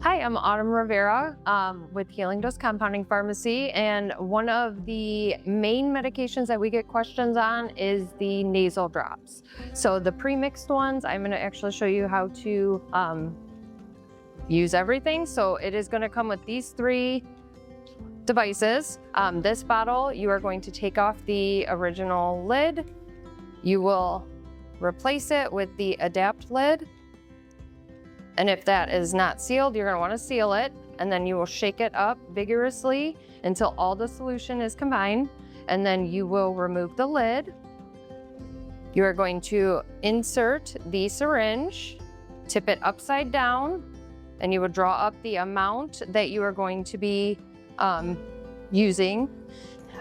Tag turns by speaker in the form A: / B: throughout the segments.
A: Hi, I'm Autumn Rivera with Healing Dose Compounding Pharmacy, and one of the main medications that we get questions on is the nasal drops. So the pre-mixed ones, I'm going to actually show you how to use everything. So it is going to come with these three devices. This bottle, you are going to take off the original lid. You will replace it with the adapt lid. And if that is not sealed, you're gonna wanna seal it, and then you will shake it up vigorously until all the solution is combined, and then you will remove the lid. You are going to insert the syringe, tip it upside down, and you will draw up the amount that you are going to be using.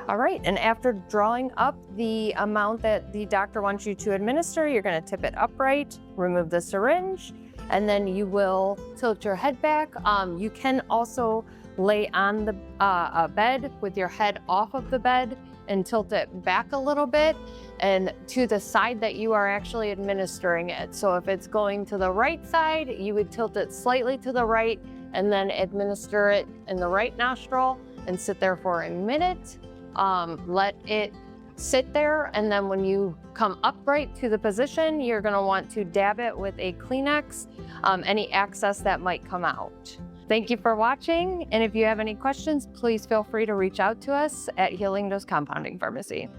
A: All right, and after drawing up the amount that the doctor wants you to administer, you're gonna tip it upright, remove the syringe, and then you will tilt your head back. You can also lay on the bed with your head off of the bed and tilt it back a little bit and to the side that you are actually administering it. So if it's going to the right side, you would tilt it slightly to the right and then administer it in the right nostril and sit there for a minute. Let it sit there, and then when you come upright to the position, you're gonna want to dab it with a Kleenex, any excess that might come out. Thank you for watching, and if you have any questions, please feel free to reach out to us at Healing Dose Compounding Pharmacy.